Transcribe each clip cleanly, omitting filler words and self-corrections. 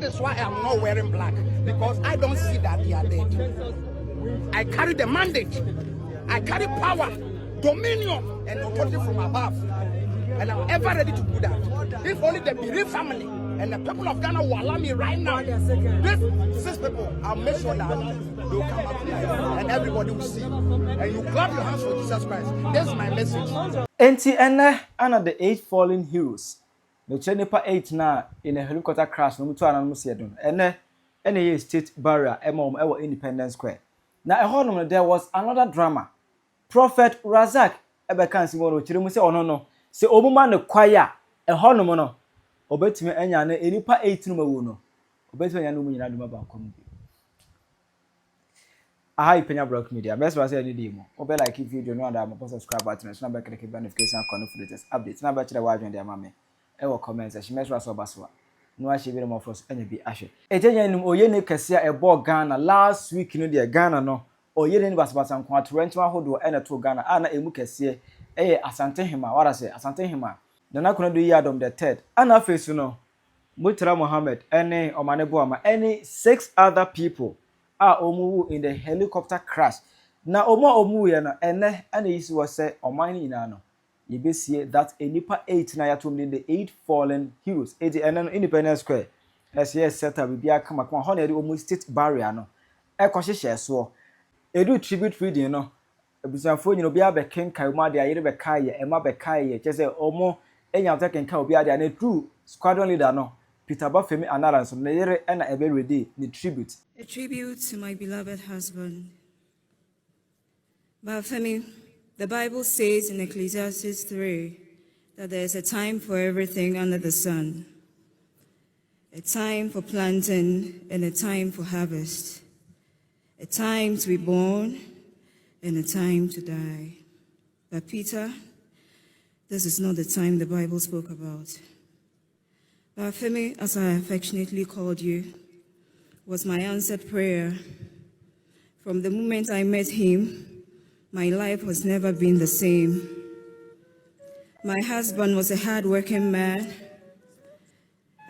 is why I'm not wearing black, because I don't see that they are dead. I carry the mandate. I carry power, dominion, and authority from above. And I'm ever ready to do that. If only the bereaved family and the people of Ghana will allow me right now, these 6 people, I'll make sure that they'll come up here and everybody will see. And you clap your hands for Jesus Christ. This is my message. Enti ene ana the 8 fallen heroes. No chenipa 8 na in a helicopter crash no mutu ananom se don. Ene state barrier emom ewo Independence Square. Na ehonum there was another drama. Prophet Razak ebe kan si wono chire mu se ono no se omuma ne kwaya ehonum no obetime anya na enipa 8 no mawo no obetime anya no mu nyina dum ba nkom bi. Aha Penyah Block Media. Best was any day mo. Obe like if video no and am subscribe button so na be click notification icon for latest updates. Na be kire wa adwen dey amame. E wo comment section mess was obaso. No a shebe mo for anya bi ahwe. Ejenya nim oye ne kase a ebo Ghana last week no dey Ghana no. Oye ne basabasa nko atorento ahodo e na to Ghana ana emu kase Asante Hima. What I say Asante Hima. Nana kono do Yadom the third. Ana face no Mutara Mohammed any Omanebo ama any 6 other people omu in the helicopter crash. Na omu ya na ene ana yisi wo say oman ina no yebesie that enipa 8 na yatom the 8 fallen heroes. Edi ene no Independence Square. Yes set up bibia kama ho na edi omu state barrier no. E kohihye so. Edu tribute reading no. Ebusanfo nyino bia be kenkai mu ade ayire be kai ema be kai chese omu enya kenkai obi ade na true squadron leader no. Peter Bafemi Anaran so na ena ebe ready the tribute. A tribute to my beloved husband. Bafemi, the Bible says in Ecclesiastes 3 that there is a time for everything under the sun. A time for planting and a time for harvest. A time to be born and a time to die. But Peter, this is not the time the Bible spoke about. Bafemi, as I affectionately called you, was my answered prayer. From the moment I met him, my life has never been the same. My husband was a hard-working man.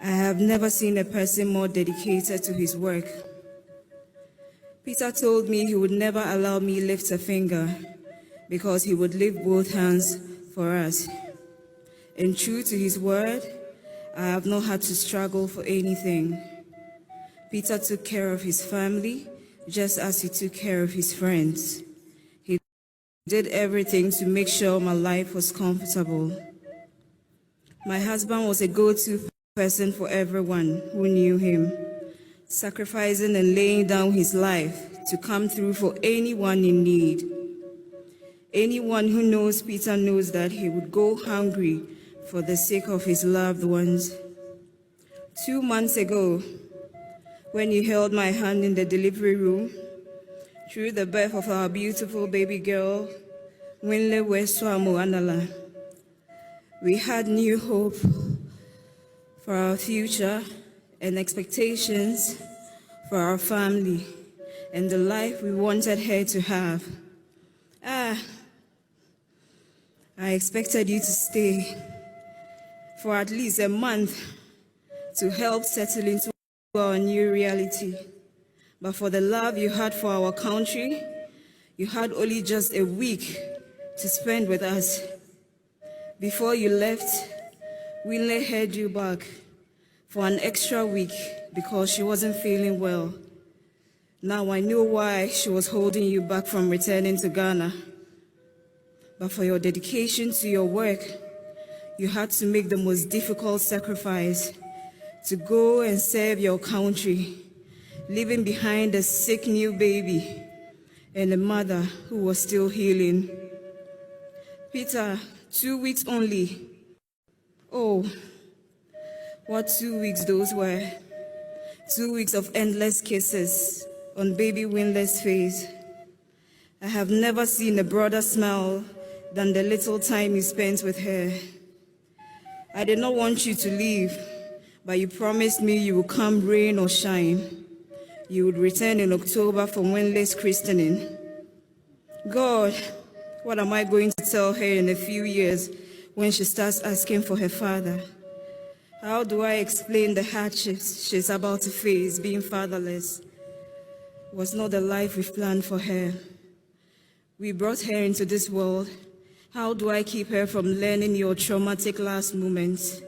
I have never seen a person more dedicated to his work. Peter told me he would never allow me lift a finger because he would lift both hands for us. And true to his word, I have not had to struggle for anything. Peter took care of his family just as he took care of his friends. He did everything to make sure my life was comfortable. My husband was a go-to person for everyone who knew him, sacrificing and laying down his life to come through for anyone in need. Anyone who knows Peter knows that he would go hungry for the sake of his loved ones. 2 months ago, when you held my hand in the delivery room, through the birth of our beautiful baby girl, Winle Westwamu Anala, we had new hope for our future and expectations for our family and the life we wanted her to have. I expected you to stay for at least a month to help settle into our new reality. But for the love you had for our country, you had only just a week to spend with us. Before you left, Winley held you back for an extra week because she wasn't feeling well. Now I know why she was holding you back from returning to Ghana. But for your dedication to your work, you had to make the most difficult sacrifice to go and serve your country, leaving behind a sick new baby and a mother who was still healing. Peter, 2 weeks only. Oh, what 2 weeks those were. 2 weeks of endless kisses on baby Winley's face. I have never seen a broader smile than the little time you spent with her. I did not want you to leave, but you promised me you would come rain or shine. You would return in October for Winley's christening. God, what am I going to tell her in a few years when she starts asking for her father? How do I explain the hardships she's about to face being fatherless? It was not the life we've planned for her. We brought her into this world. How do I keep her from learning your traumatic last moments?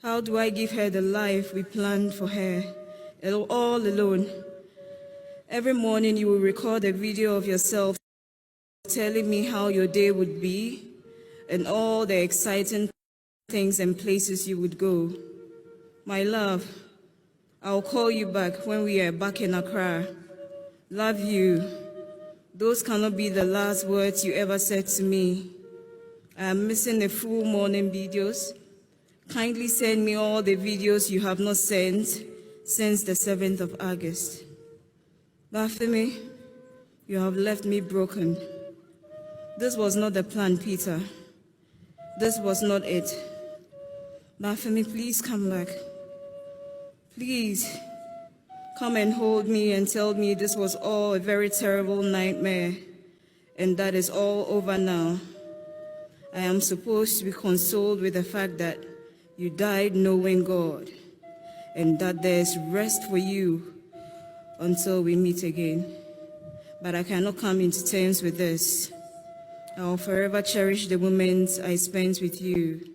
How do I give her the life we planned for her, all alone? Every morning you will record a video of yourself telling me how your day would be and all the exciting things and places you would go. My love, I'll call you back when we are back in Accra. Love you. Those cannot be the last words you ever said to me. I am missing the full morning videos. Kindly send me all the videos you have not sent since the 7th of August. Bafemi, you have left me broken. This was not the plan, Peter. This was not it. Bafemi, please come back. Please, come and hold me and tell me this was all a very terrible nightmare and that is all over now. I am supposed to be consoled with the fact that you died knowing God and that there is rest for you until we meet again. But I cannot come into terms with this. I will forever cherish the moments I spent with you.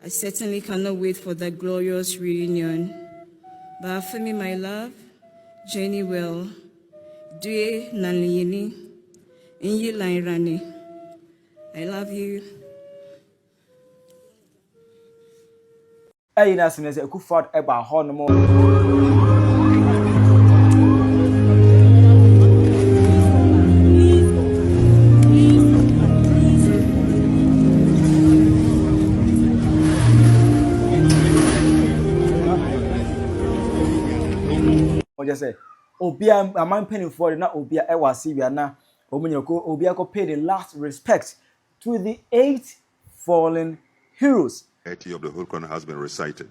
I certainly cannot wait for that glorious reunion. But for me, my love, Jenny will. Due Nanlini, Inyi Lairani. I love you. Hey, that's a good thought about Hornamo. Just say, Obia, a man penny for it, not Obia, Ewa Sibiana, Obia go pay the last respect to the 8 fallen heroes. Of the whole Quran has been recited.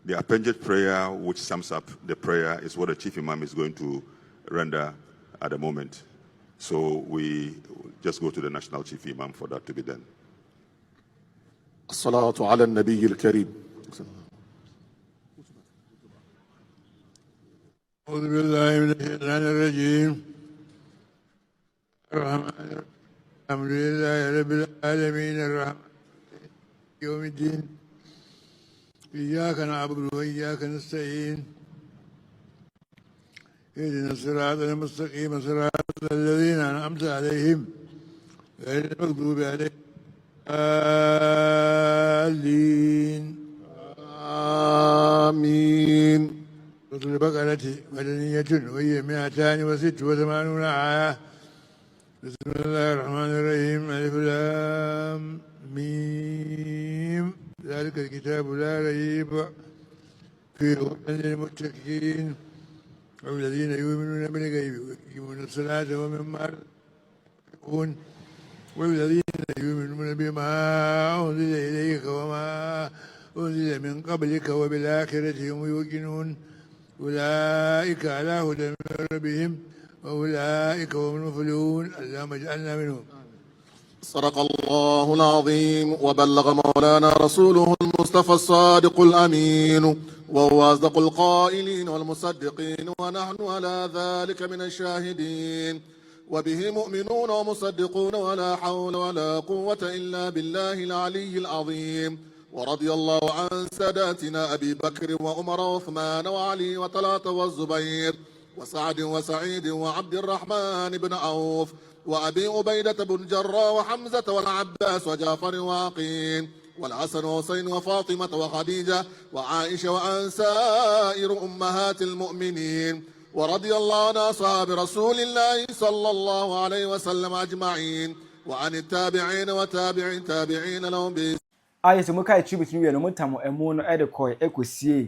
The appended prayer, which sums up the prayer, is what the chief imam is going to render at the moment. So we just go to the national chief imam for that to be done. الصلاة على النبي الكريم. أعوذ بالله من الشيطان الرجيم. الحمد لله رب العالمين الرحمن يوم الدين. إياك نعبد وإياك نستعين. اهدنا الصراط المستقيم صراط الذين أنعمت عليهم غير المغضوب عليهم آمين. آمين. سورة البقرة مدنية وهي 286 آية. بسم الله الرحمن الرحيم. ألف لام ميم. ذلك الكتاب لا ريب فيه هدى للمتقين والذين يؤمنون بالغيب ويقيمون الصلاة ومما رزقناهم والذين يؤمنون بما أنزل إليك وما أنزل من قبلك وبالآخرة هم يوقنون أولئك على هدى من ربهم وأولئك هم المفلحون. اللهم اجعلنا منهم. صدق الله العظيم وبلغ مولانا رسوله المصطفى الصادق الأمين وهو أصدق القائلين والمصدقين ونحن على ذلك من الشاهدين وبه مؤمنون ومصدقون ولا حول ولا قوة إلا بالله العلي العظيم. ورضي الله عن ساداتنا أبي بكر وعمر وعثمان وعلي وطلحة والزبير وسعد وسعيد وعبد الرحمن بن عوف وأبي عبيدة بن جراح وحمزة والعباس وجعفر وعقيل والحسن وحسين وفاطمة وخديجة وعائشة وعن سائر أمهات المؤمنين. ورضي الله عن أصحاب رسول الله صلى الله عليه وسلم أجمعين وعن التابعين وتابعين تابعين لهم بإحسان. Aye, so muka tribute ni we no mutamo emu no e de koy ekosie.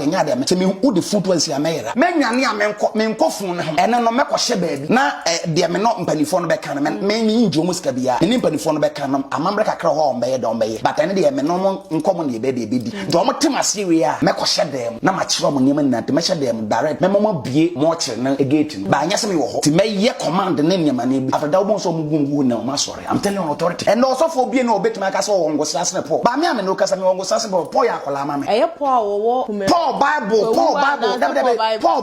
de nya de me se me hu de food once ameyra menwane a menko fun ne ho ene no mekɔ hye baabi na de me no mpanifo no bɛka no me njo mu sika bia ne mpanifo no bɛka no amamre kakra ho ɔmbɛyɛ de ɔmbɛyɛ but ene de me no nkomo ne be de bedi do ɔmo temase we a mekɔ hye dem na ma kyerɛ ɔmo nneɛma na te mɛhyɛ dem direct memo bie mo kyerɛ na gate no ba anya se me wɔ hɔ ti mɛyɛ command ne nneɛma na bi after da wo so mo gungu na ma sɔre I'm telling you authority and also for bie na obetuma aka se wɔ ngosase ne Paul ba me ame no kasa me wɔ ngosase Paul ya akola ma me Paul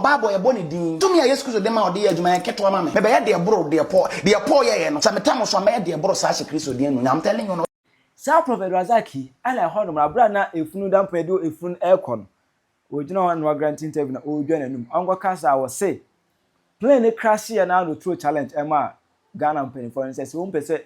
Bible e boni din to me Yesu Kristo de ma ode ya adwuma keto ma me be ye de bro de Paul ye no sametam so ma ye de bro sa Kristo de no I'm telling you no sa Prophet Razak ala ho no mabra na efunu dampo e do efunu ekon ojina ho no grant interview na odwa nanum ango kasa wo say plane ne crash ya na no through challenge e ma Ghana mpeni for instance wo mpese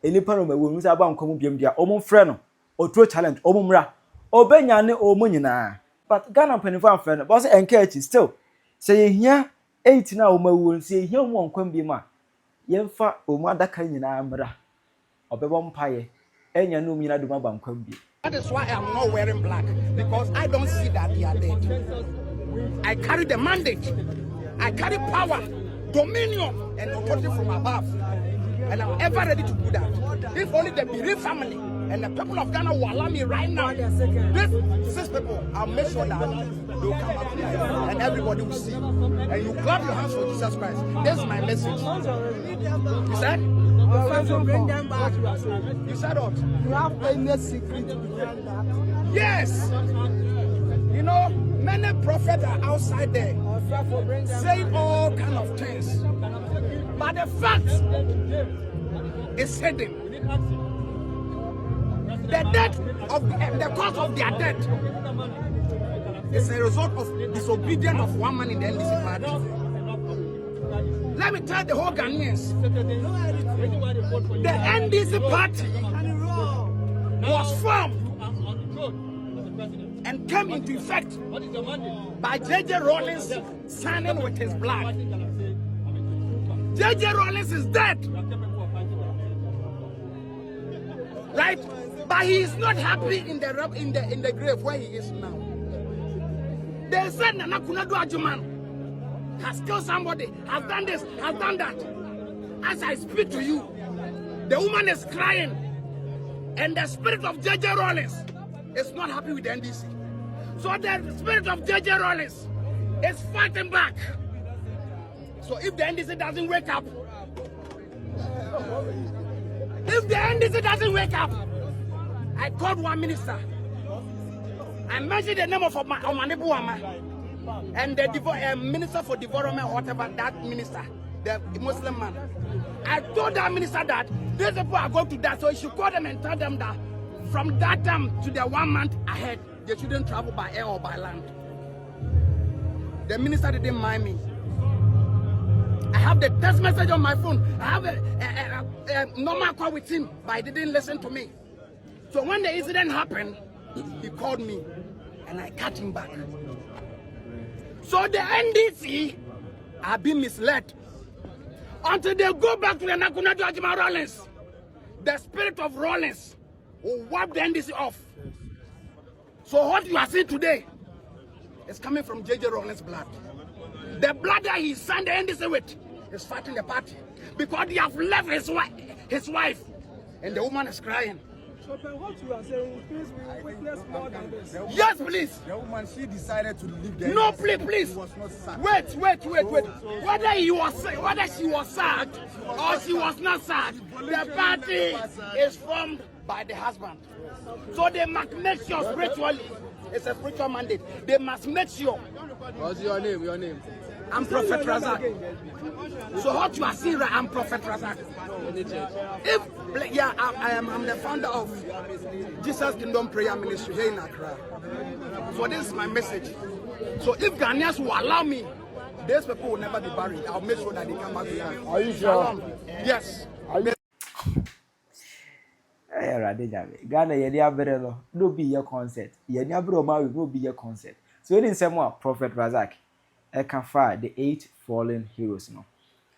enipa no mawo musa ba nkomu biam dia omo frɛ no o through challenge omo mra obenya ne omo nyina but Ghana mpeni for frɛ no but say encourage still say yehia 8 na o mawo say yehia omo nkwam bi ma yemfa omo adaka nyina mra obebo mpaye enya no nyina duma ba nkwam bi. That is why I'm not wearing black, because I don't see that they are dead. I carry the mandate, I carry power, dominion, and authority from above, and I'm ever ready to do that. If only the bereaved family and the people of Ghana will allow me right now, this 6 people, I'll make sure that they'll come back to life, and everybody will see. And you clap your hands for Jesus Christ. That's my message. You said? Bring them back. You said what? You have any secret behind that? Yes. You know, many prophets are outside there saying all kind of things, but the fact is hidden. The death of the cause of their death is a result of disobedience of one man in the NDC party. Let me tell the whole Ghanaians, the NDC party was formed and came into effect by J.J. Rawlings signing with his blood. J.J. Rawlings is dead, right? But he is not happy in the grave where he is now. They said Nana Kunadu Ajuman has killed somebody, has done this, has done that. As I speak to you, the woman is crying, and the spirit of J.J. Rawlings is not happy with the NDC. So the spirit of J.J. Rawlings is fighting back. So if the NDC doesn't wake up, I called one minister. I mentioned the name of Omanibu Ama and the minister for development, whatever that minister, the Muslim man. I told that minister that these people are going to die, so you should call them and tell them that from that time to the 1 month ahead, they shouldn't travel by air or by land. The minister didn't mind me. I have the text message on my phone. I have a normal call with him, but he didn't listen to me. So when the incident happened, he called me and I cut him back. So the NDC are being misled until they go back to the Nakunadu Ajima Rawlings. The spirit of Rawlings will wipe the NDC off. So what you are seeing today is coming from J.J. Rawlings' blood. The blood that he signed the NDC with is fighting the party because he have left his wife, and the woman is crying. So what you are saying, please, we witness more than this. Yes, please. The woman, she decided to leave the No, NDC. please. She was not sacked. Wait. Whether she was sacked or she was not sacked, the party is formed by the husband. So they must make sure spiritually, it's a spiritual mandate. They must make sure. What's your name? Your name? I'm Prophet Razak. So what you are seeing, right, I'm Prophet Razak. I'm the founder of Jesus Kingdom Prayer Ministry here in Accra. So this is my message. So if Ghanaians will allow me, these people will never be buried. I'll make sure that they come back to life. Are you sure? Yes. Ghana yedi abrelo no be your concert. Yedi abro ma no be your concert. So in some Prophet Razak Ekafa the 8 fallen heroes no.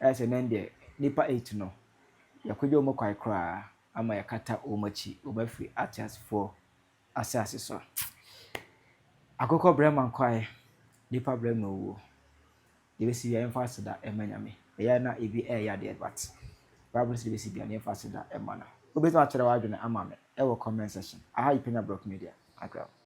As an end nipa 8 no. Yakoje omo kwai kra ama yakata omachi obafri atjas for asase so. akoko brema kwae nipa brema wo de besi ya emphasize da emanyame eya na ebi ya de but Bible says besi bia na emphasize da emana obeto atwere wa adwene ama me e wo comment section aha ipenya block media akra